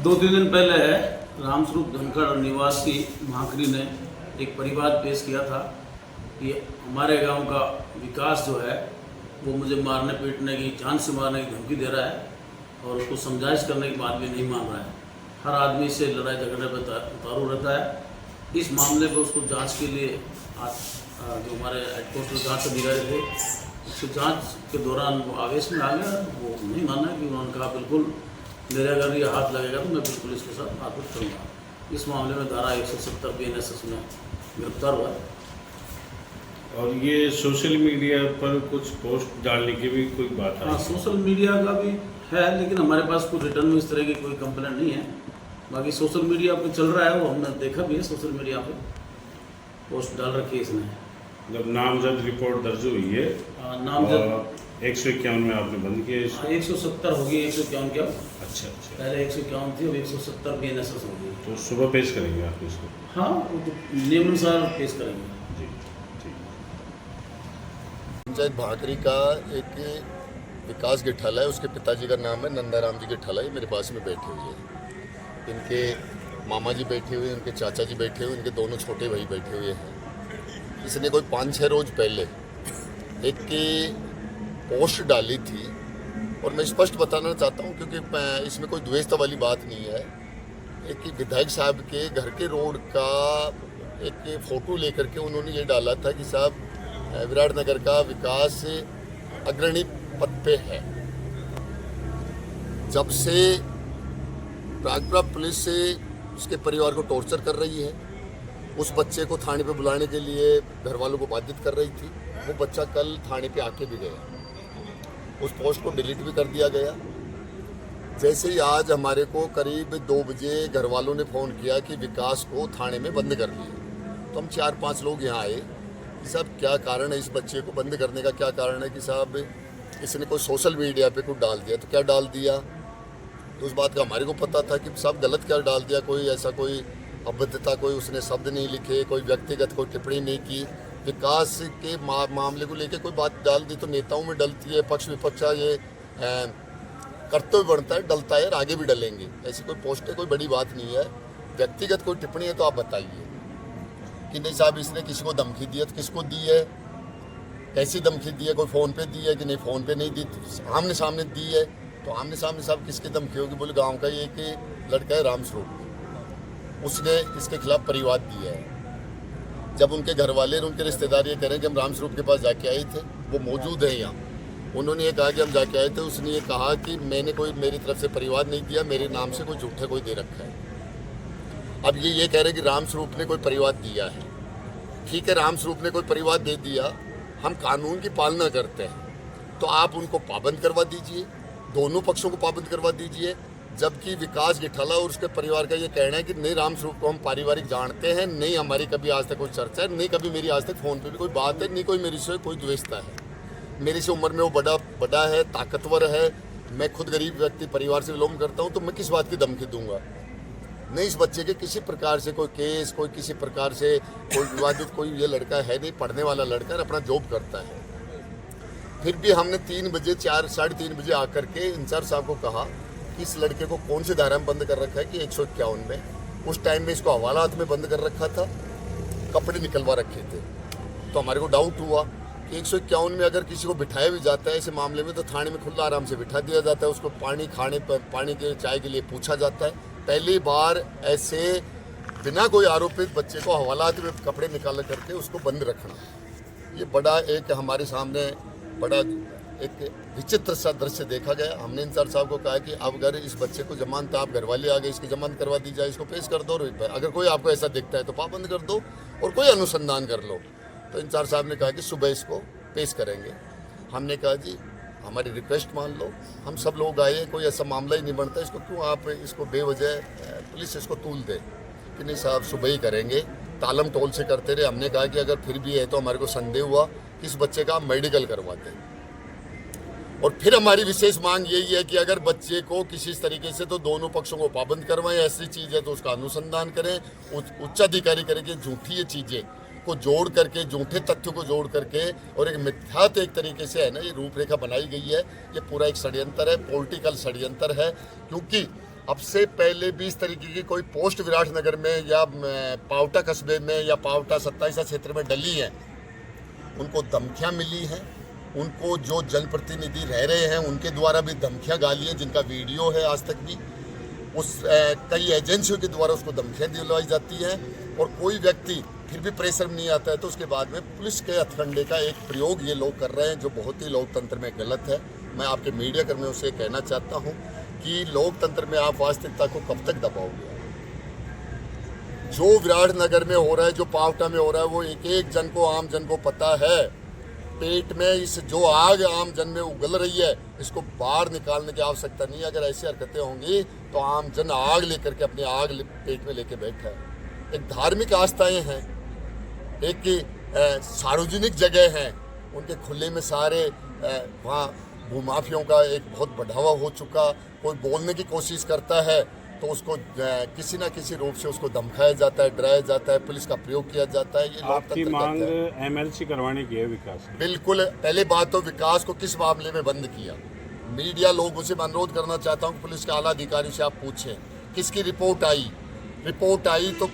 2-3 दिन पहले रामस्वरूप धनखड़ निवासी महाकरी ने एक परिवाद पेश किया था कि हमारे गांव का विकास जो है वो मुझे मारने पीटने की, जान से मारने की धमकी दे रहा है और उसको समझाइश करने की बात भी नहीं मान रहा है। हर आदमी से लड़ाई झगड़े पर उतारू रहता है। इस मामले पर उसको जांच के लिए आज जो हमारे हेड पोस्ट जाँच अधिकारी थे, उसकी जाँच के दौरान वो आवेश में आ गया। वो नहीं माना कि उन्होंने कहा बिल्कुल मेरे अगर ये हाथ लगेगा तो मैं बिल्कुल इसके साथ मारपीट करूँगा। इस मामले में धारा 170 BNSS में गिरफ्तार हुआ है। और ये सोशल मीडिया पर कुछ पोस्ट डालने की भी कोई बात है? हाँ, सोशल मीडिया का भी है, लेकिन हमारे पास कुछ रिटर्न में इस तरह की कोई कंप्लेंट नहीं है। बाकी सोशल मीडिया पे चल रहा है, वो हमने देखा भी है। सोशल मीडिया पे पोस्ट डाल रखी है इसने। जब नामजद रिपोर्ट दर्ज हुई है, नामजद 151 में आपने बंद किया इसको? 170 होगी, 151 क्या? अच्छा अच्छा, पहले 151 थी, अब 170 BNSS होगी। तो सुबह पेश करेंगे आप इसको? हाँ, वो तो नियमानुसार पेश करेंगे। जी ठीक। पंचायत भाकरी का एक विकास गिठाला है, उसके पिताजी का नाम है नंदाराम जी गिठाला। ये मेरे पास में बैठे हुए हैं। इनके मामा जी बैठे हुए हैं, इनके चाचा जी बैठे हुए हैं, इनके दोनों छोटे भाई बैठे हुए हैं। इसने कोई 5-6 रोज पहले एक पोस्ट डाली थी, और मैं स्पष्ट बताना चाहता हूँ क्योंकि इसमें कोई द्वेषता वाली बात नहीं है। एक विधायक साहब के घर के रोड का एक फ़ोटो लेकर के उन्होंने ये डाला था कि साहब विराटनगर का विकास अग्रणी पद पे है। जब से प्रागपुरा पुलिस से उसके परिवार को टॉर्चर कर रही है, उस बच्चे को थाने पे बुलाने के लिए घर वालों को बाधित कर रही थी। वो बच्चा कल थाने पे आके भी गया, उस पोस्ट को डिलीट भी कर दिया गया। जैसे ही आज हमारे को करीब 2 बजे घर वालों ने फ़ोन किया कि विकास को थाने में बंद कर दिया, तो हम 4-5 लोग यहाँ आए कि साहब क्या कारण है इस बच्चे को बंद करने का? क्या कारण है कि साहब इसने कोई सोशल मीडिया पे कुछ डाल दिया। तो क्या डाल दिया, तो उस बात का हमारे को पता था कि सब गलत क्या डाल दिया। कोई ऐसा कोई अभद्रता, कोई उसने शब्द नहीं लिखे, कोई व्यक्तिगत कोई टिप्पणी नहीं की। विकास के मामले को लेकर कोई बात डाल दी तो नेताओं में डलती है, पक्ष विपक्ष ये कर्तव्य बनता है, डलता है और आगे भी डलेंगे। ऐसी कोई पोस्ट है, कोई बड़ी बात नहीं है। व्यक्तिगत कोई टिप्पणी है तो आप बताइए कि नहीं साहब इसने किसी को धमकी दी है, तो किसको दी है, कैसी धमकी दी है, कोई फ़ोन पे दी है कि नहीं फ़ोन पे नहीं दी, आमने सामने दी है। तो आमने सामने साहब किसकी धमकी होगी? बोले गाँव का ये कि लड़का है रामस्वरूप, उसने इसके खिलाफ परिवाद दिया है। जब उनके घर वाले और उनके रिश्तेदार ये कह रहे हैं कि हम रामस्वरूप के पास जाके आए थे, वो मौजूद है यहाँ, उन्होंने ये कहा कि हम जाके आए थे, उसने ये कहा कि मैंने कोई मेरी तरफ से परिवाद नहीं दिया, मेरे नाम से कोई झूठा कोई दे रखा है। अब ये कह रहे हैं कि रामस्वरूप ने कोई परिवाद दिया है। ठीक है, रामस्वरूप ने कोई परिवाद दे दिया, हम कानून की पालना करते हैं, तो आप उनको पाबंद करवा दीजिए, दोनों पक्षों को पाबंद करवा दीजिए। जबकि विकास गिठाला और उसके परिवार का ये कहना है कि नहीं रामस्वरूप को हम पारिवारिक जानते हैं, नहीं हमारी कभी आज तक कोई चर्चा है, नहीं कभी मेरी आज तक फ़ोन पे भी कोई बात है, नहीं कोई मेरी से कोई द्वेषता है। मेरी से उम्र में वो बड़ा है, ताकतवर है, मैं खुद गरीब व्यक्ति परिवार से बिलोंग करता हूँ, तो मैं किस बात की धमकी दूंगा? नहीं, इस बच्चे के किसी प्रकार से कोई केस, कोई किसी प्रकार से कोई विवादित कोई ये लड़का है नहीं, पढ़ने वाला लड़का है, अपना जॉब करता है। फिर भी हमने 3 बजे 4-3:30 बजे आकर के इंचार्ज साहब को कहा कि इस लड़के को कौन से धारा में बंद कर रखा है कि 151 में। उस टाइम में इसको हवालात में बंद कर रखा था, कपड़े निकलवा रखे थे। तो हमारे को डाउट हुआ कि 151 में अगर किसी को बिठाया भी जाता है ऐसे मामले में, तो थाने में खुला आराम से बिठा दिया जाता है, उसको पानी के चाय के लिए पूछा जाता है। पहली बार ऐसे बिना कोई आरोपित बच्चे को हवालात में कपड़े निकाल करके उसको बंद रखना, ये बड़ा एक हमारे सामने बड़ा एक विचित्र सा दृश्य देखा गया। हमने इंचार्ज साहब को कहा कि अब अगर इस बच्चे को जमानत, आप घर वाले आ गए, इसकी जमानत करवा दी जाए, इसको पेश कर दो, और अगर कोई आपको ऐसा दिखता है तो पाबंद कर दो और कोई अनुसंधान कर लो। तो इंचार्ज साहब ने कहा कि सुबह इसको पेश करेंगे। हमने कहा जी हमारी रिक्वेस्ट मान लो, हम सब लोग आए, कोई ऐसा मामला ही नहीं बनता, इसको क्यों आप इसको बेवजह पुलिस इसको तूल दे? कि नहीं साहब सुबह ही करेंगे, तालम टोल से करते रहे। हमने कहा कि अगर फिर भी है तो हमारे को संदेह हुआ कि इस बच्चे का मेडिकल करवाते। और फिर हमारी विशेष मांग यही है कि अगर बच्चे को किसी तरीके से तो दोनों पक्षों को पाबंद करवाएं, ऐसी चीज़ है तो उसका अनुसंधान करें, उच्चाधिकारी करें कि झूठी ये चीज़ें को जोड़ करके, झूठे तथ्यों को जोड़ करके और एक मिथ्यात एक तरीके से है ना ये रूपरेखा बनाई गई है। ये पूरा एक षड्यंत्र है, पॉलिटिकल षड्यंत्र है, क्योंकि अब से पहले भी इस तरीके की कोई पोस्ट विराटनगर में या पावटा कस्बे में या पावटा 27 क्षेत्र में डली है, उनको धमकियां मिली हैं। उनको जो जनप्रतिनिधि रह रहे हैं उनके द्वारा भी धमकियां गाली हैं, जिनका वीडियो है आज तक भी। कई एजेंसियों के द्वारा उसको धमकियां दिलवाई जाती है और कोई व्यक्ति फिर भी प्रेशर में नहीं आता है तो उसके बाद में पुलिस के हथकंडे का एक प्रयोग ये लोग कर रहे हैं, जो बहुत ही लोकतंत्र में गलत है। मैं आपके मीडिया कर्मियों से कहना चाहता हूँ कि लोकतंत्र में आप वास्तविकता को कब तक दबाओगे। जो विराटनगर में हो रहा है, जो पावटा में हो रहा है, वो एक एक जन को, आम जन को पता है। पेट में इस जो आग आम जन में उगल रही है, इसको बाहर निकालने की आवश्यकता नहीं है। अगर ऐसी हरकतें होंगी तो आम जन आग लेकर के अपनी आग पेट में लेके बैठा है। एक धार्मिक आस्थाएं हैं, एक सार्वजनिक जगह हैं, उनके खुले में सारे वहाँ भूमाफियों का एक बहुत बढ़ावा हो चुका। कोई बोलने की कोशिश करता है तो उसको किसी ना किसी रूप से उसको धमकाया जाता है, डराया जाता है, पुलिस का प्रयोग किया जाता है। ये आपकी मांग एमएलसी करवाने की है विकास? बिल्कुल। पहले बात तो विकास को किस मामले में बंद किया। मीडिया लोगों से मैं अनुरोध करना चाहता हूँ, पुलिस के आला अधिकारी से आप पूछें किसकी रिपोर्ट आई तो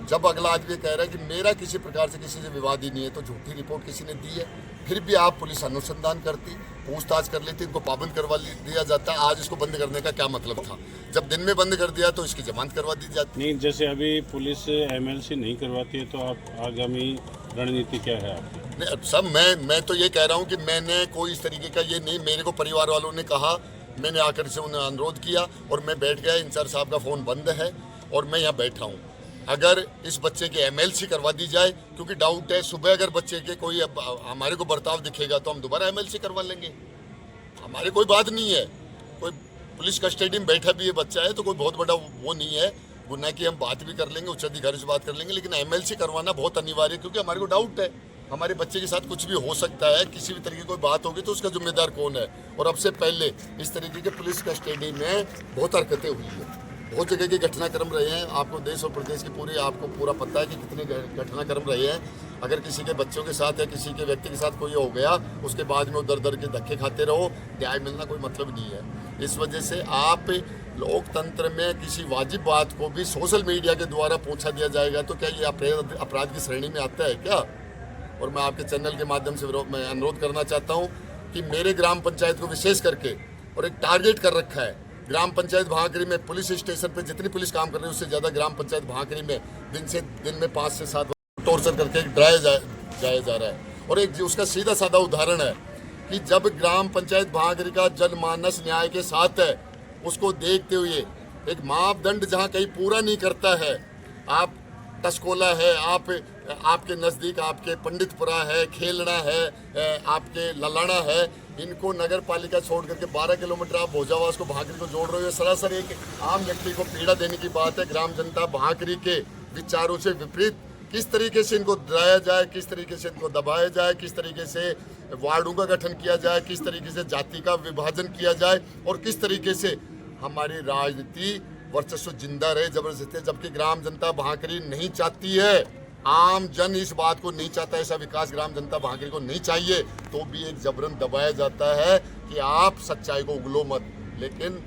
जब अगला आदमी कह रहा है कि मेरा किसी प्रकार से किसी से विवाद ही नहीं है, तो झूठी रिपोर्ट किसी ने दी है। फिर भी आप पुलिस अनुसंधान करती, पूछताछ कर लेती, इनको पाबंद करवा दिया जाता। आज इसको बंद करने का क्या मतलब था? जब दिन में बंद कर दिया तो इसकी जमानत करवा दी जाती। नहीं, जैसे अभी पुलिस एमएलसी नहीं करवाती है तो आप आगामी रणनीति क्या है आपकी? नहीं, सब मैं तो ये कह रहा हूँ कि मैंने कोई इस तरीके का ये नहीं, मेरे को परिवार वालों ने कहा, मैंने आकर से उन्हें अनुरोध किया और मैं बैठ गया। इंचार्ज साहब का फ़ोन बंद है और मैं यहाँ बैठा हूँ। अगर इस बच्चे की एमएलसी करवा दी जाए, क्योंकि डाउट है, सुबह अगर बच्चे के कोई हमारे को बर्ताव दिखेगा तो हम दोबारा एमएलसी करवा लेंगे। हमारे कोई बात नहीं है, कोई पुलिस कस्टडी में बैठा भी ये बच्चा है तो कोई बहुत बड़ा वो नहीं है गुनाह की, हम बात भी कर लेंगे, उच्च अधिकारी से बात कर लेंगे। लेकिन एमएलसी करवाना बहुत अनिवार्य है, क्योंकि हमारे को डाउट है हमारे बच्चे के साथ कुछ भी हो सकता है। किसी भी तरीके की कोई बात होगी तो उसका जिम्मेदार कौन है। और अब से पहले इस तरीके के पुलिस कस्टडी में बहुत हरकतें हुई है, बहुत जगह के घटनाक्रम रहे हैं। आपको देश और प्रदेश की आपको पूरा पता है कि कितने घटनाक्रम रहे हैं। अगर किसी के बच्चों के साथ या किसी के व्यक्ति के साथ कोई हो गया, उसके बाद में वो दर के धक्के खाते रहो, न्याय मिलना कोई मतलब नहीं है। इस वजह से आप लोकतंत्र में किसी वाजिब बात को भी सोशल मीडिया के द्वारा पूछा दिया जाएगा तो क्या ये अपराध की श्रेणी में आता है क्या? और मैं आपके चैनल के माध्यम से मैं अनुरोध करना चाहता हूँ कि मेरे ग्राम पंचायत को विशेष करके और एक टारगेट कर रखा है। ग्राम पंचायत भांकरी में पुलिस स्टेशन पे जितनी पुलिस काम कर रही है उससे ज़्यादा ग्राम पंचायत भांकरी में दिन में 5 से 7 टॉर्चर करके डराया जाया जा रहा है। और एक उसका सीधा साधा उदाहरण है कि जब ग्राम पंचायत भांकरी का जनमानस न्याय के साथ है, उसको देखते हुए एक मापदंड जहाँ कहीं पूरा नहीं करता है, आप टसकोला है, आपके नज़दीक आपके पंडितपुरा है, खेलना है, आपके ललाना है, इनको नगर पालिका छोड़ करके 12 किलोमीटर आप भोजावास को भांकरी को जोड़ रहे हो। सरासर एक आम व्यक्ति को पीड़ा देने की बात है। ग्राम जनता भांकरी के विचारों से विपरीत किस तरीके से इनको डराया जाए, किस तरीके से इनको दबाया जाए, किस तरीके से वार्डों का गठन किया जाए, किस तरीके से जाति का विभाजन किया जाए और किस तरीके से हमारी राजनीति वर्चस्व जिंदा रहे जबरदस्ती। जबकि ग्राम जनता भांकरी नहीं चाहती है, आम जन इस बात को नहीं चाहता, ऐसा विकास ग्राम जनता भांकरी को नहीं चाहिए, तो भी एक जबरन दबाया जाता है कि आप सच्चाई को उगलो मत। लेकिन